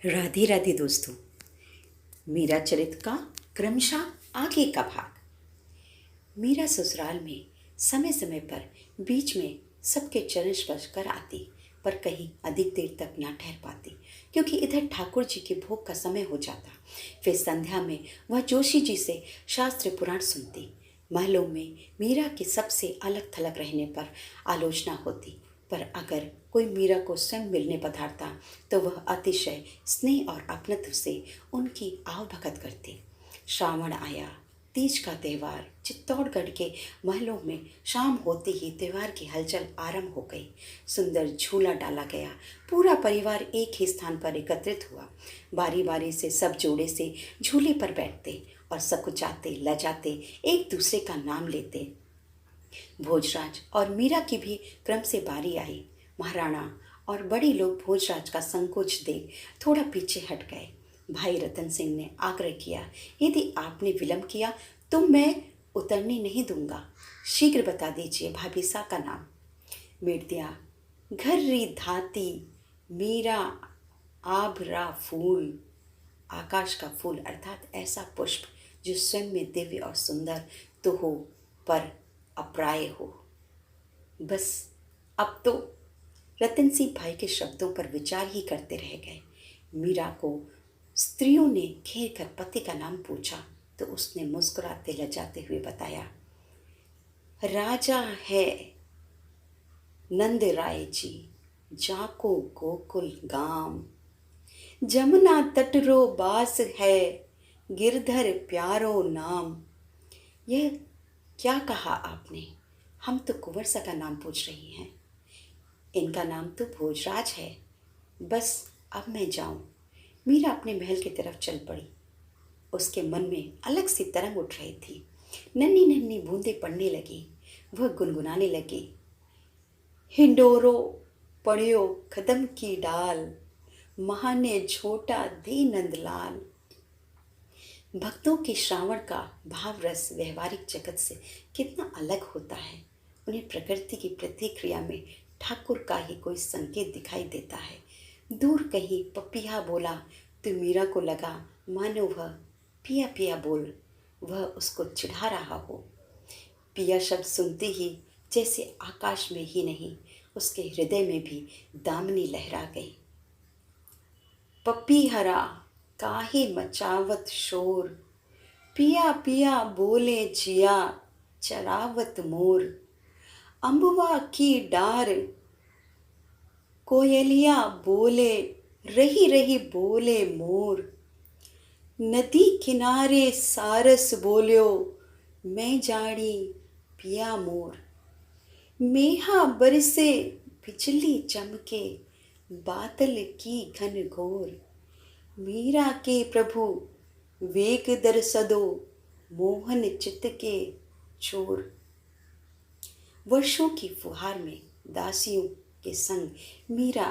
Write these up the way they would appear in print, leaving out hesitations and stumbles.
राधे राधे दोस्तों। मीरा चरित्र का क्रमशः आगे का भाग। मीरा ससुराल में समय समय पर बीच में सबके चरण स्पर्श कर आती, पर कहीं अधिक देर तक ना ठहर पाती, क्योंकि इधर ठाकुर जी के भोग का समय हो जाता। फिर संध्या में वह जोशी जी से शास्त्र पुराण सुनती। महलों में मीरा के सबसे अलग थलग रहने पर आलोचना होती, पर अगर कोई मीरा को स्वयं मिलने पधारता तो वह अतिशय स्नेह और अपनत्व से उनकी आवभगत करती। श्रावण आया, तीज का त्यौहार। चित्तौड़गढ़ के महलों में शाम होते ही त्यौहार की हलचल आरंभ हो गई। सुंदर झूला डाला गया। पूरा परिवार एक ही स्थान पर एकत्रित हुआ। बारी बारी से सब जोड़े से झूले पर बैठते और सकुचाते लजाते एक दूसरे का नाम लेते। भोजराज और मीरा की भी क्रम से बारी आई। महाराणा और बड़े लोग भोजराज का संकोच देख थोड़ा पीछे हट गए। भाई रतन सिंह ने आग्रह किया, यदि आपने विलंब किया तो मैं उतरने नहीं दूंगा। शीघ्र बता दीजिए भाभी सा का नाम। मिट दिया घर्री धाती मीरा आभरा फूल। आकाश का फूल अर्थात ऐसा पुष्प जो स्वयं में दिव्य और सुंदर तो हो पर अप्राय हो। बस अब तो रतन सिंह भाई के शब्दों पर विचार ही करते रह गए। मीरा को स्त्रियों ने घेर कर पति का नाम पूछा तो उसने मुस्कुराते लजाते हुए बताया, राजा है नंद राय जी, जाको गोकुल गाम। जमुना तटरो बास है, गिरधर प्यारो नाम। यह क्या कहा आपने? हम तो कुंवर सा का नाम पूछ रही हैं। इनका नाम तो भोजराज है। बस अब मैं जाऊं। मीरा अपने महल की तरफ चल पड़ी। उसके मन में अलग सी तरंग उठ रही थी। नन्ही नन्ही बूंदें पड़ने लगी। वह गुनगुनाने लगी, हिंडोरो पड़ियो कदम की डाल, महाने झोटा दे नंदलाल। भक्तों के श्रावण का भाव रस व्यवहारिक जगत से कितना अलग होता है। उन्हें प्रकृति की प्रतिक्रिया में ठाकुर का ही कोई संकेत दिखाई देता है। दूर कहीं पपिया बोला तो मीरा को लगा मानो वह पिया पिया बोल, वह उसको चिढ़ा रहा हो। पिया शब्द सुनते ही जैसे आकाश में ही नहीं उसके हृदय में भी दामिनी लहरा गई। पपी हरा काहे मचावत शोर, पिया पिया बोले जिया चरावत मोर। अम्बुआ की डार कोयलिया बोले, रही रही बोले मोर। नदी किनारे सारस बोल्यो, मैं जानी पिया मोर। मेहा बरसे बिजली चमके, बादल की घन घोर। मीरा के प्रभु वेग दरसदो, मोहन चित्त के चोर। वर्षों की फुहार में दासियों के संग मीरा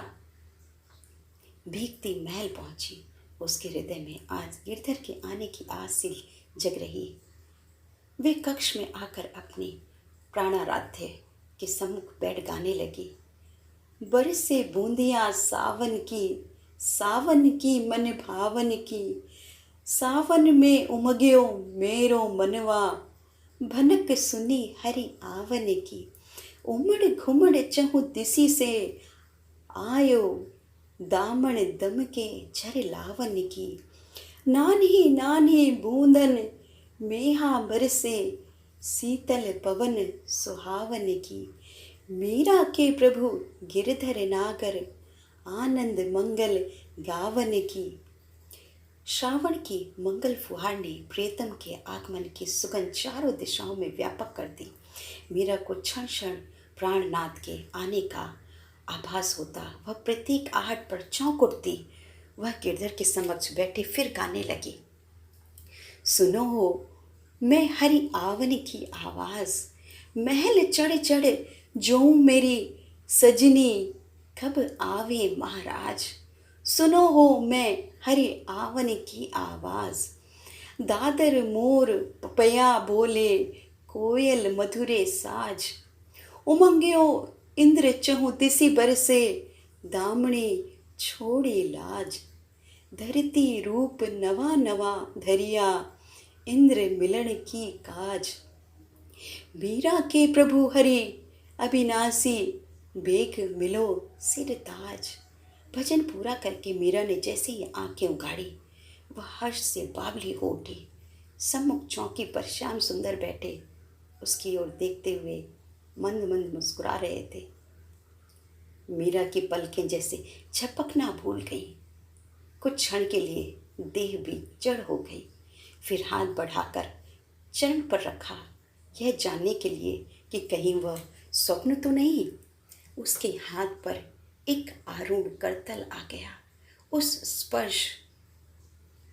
भीगती महल पहुंची। उसके हृदय में आज गिरधर के आने की आस सी जग रही। वे कक्ष में आकर अपने प्राणाराध्य के सम्मुख बैठ गाने लगी। बरसे बूंदियां सावन की मन भावन की। सावन में उमग्यो मेरो मनवा, भनक सुनी हरि आवन की। उमड़ घुमड़ चहु दिसी से, आयो दामन दम के झर लावन की। नान्ही नान्ही बूंदन मेहा बरसे, शीतल पवन सुहावन की। मीरा के प्रभु गिरधर नागर, आनंद मंगल गावन की। श्रावण की मंगल फुहार ने प्रियतम के आगमन की सुगंध चारों दिशाओं में व्यापक कर दी। मीरा को क्षण क्षण प्राणनाथ के आने का आभास होता। वह प्रत्येक आहट पर चौंक उठती। वह गिरधर के समक्ष बैठे फिर गाने लगी, सुनो हो मैं हरि आवन की आवाज। महल चढ़ चढ़ जो मेरी सजनी, कब आवे महाराज। सुनो हो मैं हरि आवन की आवाज। दादर मोर पपया बोले, कोयल मधुरे साज। उमंग्यो इंद्र चहु दिसी बरसे, दामने छोड़े लाज। धरती रूप नवा नवा धरिया, इंद्र मिलन की काज। मीरा के प्रभु हरि अविनाशी, बेग मिलो सिर ताज। भजन पूरा करके मीरा ने जैसे ही आंखें उघाड़ी, वह हर्ष से बावली हो उठी। सम्मुख चौकी पर श्याम सुंदर बैठे उसकी ओर देखते हुए मंद मंद मुस्कुरा रहे थे। मीरा की पलकें जैसे झपकना भूल गई। कुछ क्षण के लिए देह भी जड़ हो गई। फिर हाथ बढ़ाकर चरण पर रखा, यह जानने के लिए कि कहीं वह स्वप्न तो नहीं। उसके हाथ पर एक आरूढ़ करतल आ गया। उस स्पर्श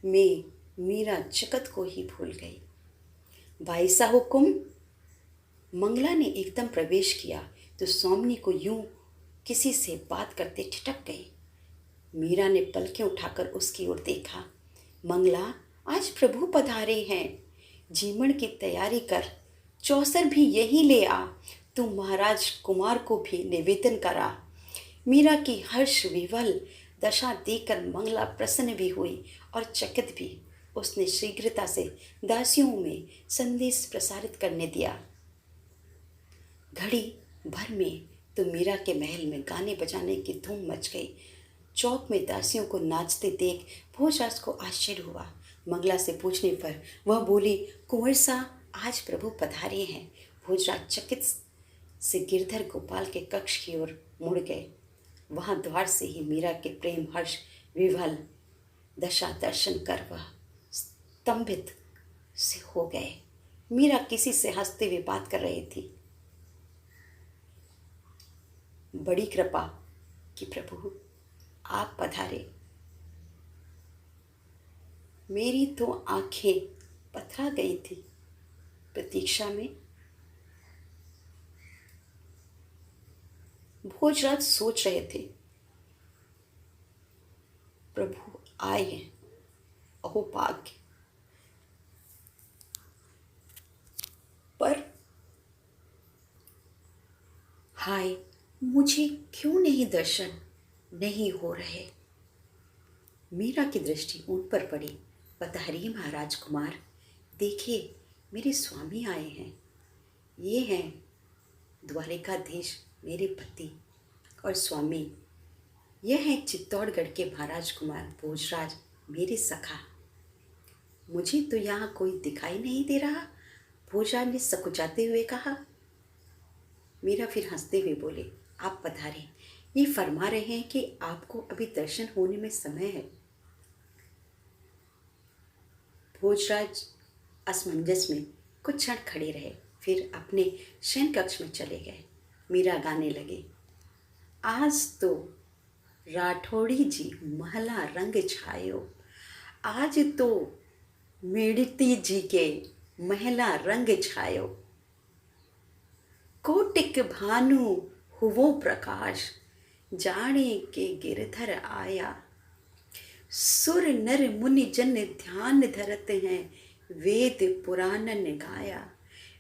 में मीरा जगत को ही भूल गई। भाई सा हुकुम। मंगला ने एकदम प्रवेश किया तो सौमनी को यूं किसी से बात करते ठिठक गई। मीरा ने पलकें उठाकर उसकी ओर देखा। मंगला, आज प्रभु पधारे हैं, जीमण की तैयारी कर, चौसर भी यही ले आ, तू महाराज कुमार को भी निवेदन करा। मीरा की हर्ष विवल दशा देखकर मंगला प्रसन्न भी हुई और चकित भी। उसने शीघ्रता से दासियों में संदेश प्रसारित करने दिया। घड़ी भर में तो मीरा के महल में गाने बजाने की धूम मच गई। चौक में दासियों को नाचते देख भोजराज को आश्चर्य हुआ। मंगला से पूछने पर वह बोली, कुंवर सा, आज प्रभु पधारे हैं। भोजराज चकित से गिरधर गोपाल के कक्ष की ओर मुड़ गए। वहां द्वार से ही मीरा के प्रेम हर्ष विवल दशा दर्शन कर वह स्तंभित से हो गए। मीरा किसी से हंसते हुए बात कर रही थी। बड़ी कृपा कि प्रभु आप पधारे। मेरी तो आंखें पथरा गई थी प्रतीक्षा में। भोजराज सोच रहे थे, प्रभु आए हैं, अहो भाग्य। पर हाय, मुझे क्यों नहीं दर्शन नहीं हो रहे। मीरा की दृष्टि उन पर पड़ी। पधारिए महाराज कुमार, देखिए मेरे स्वामी आए हैं। ये हैं द्वारिकाधीश मेरे पति और स्वामी। यह है चित्तौड़गढ़ के महाराज कुमार भोजराज मेरे सखा। मुझे तो यहाँ कोई दिखाई नहीं दे रहा, भोजराज ने सकुचाते हुए कहा। मीरा फिर हंसते हुए बोले, आप पधारे, ये फरमा रहे हैं कि आपको अभी दर्शन होने में समय है। भोजराज असमंजस में कुछ क्षण खड़े रहे, फिर अपने शयन कक्ष में चले गए। मीरा गाने लगे, आज तो राठौड़ी जी महला रंग छायो, आज तो मेड़ती जी के महला रंग छायो। कोटिक भानु हुवो प्रकाश, जाने के गिरधर आया। सुर नर मुनि जन ध्यान धरते हैं, वेद पुराणन गाया।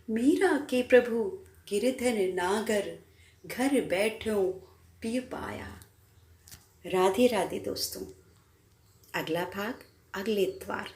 मीरा के प्रभु गिरधर नागर, घर बैठो पी पाया। राधे राधे दोस्तों। अगला भाग अगले इतवार।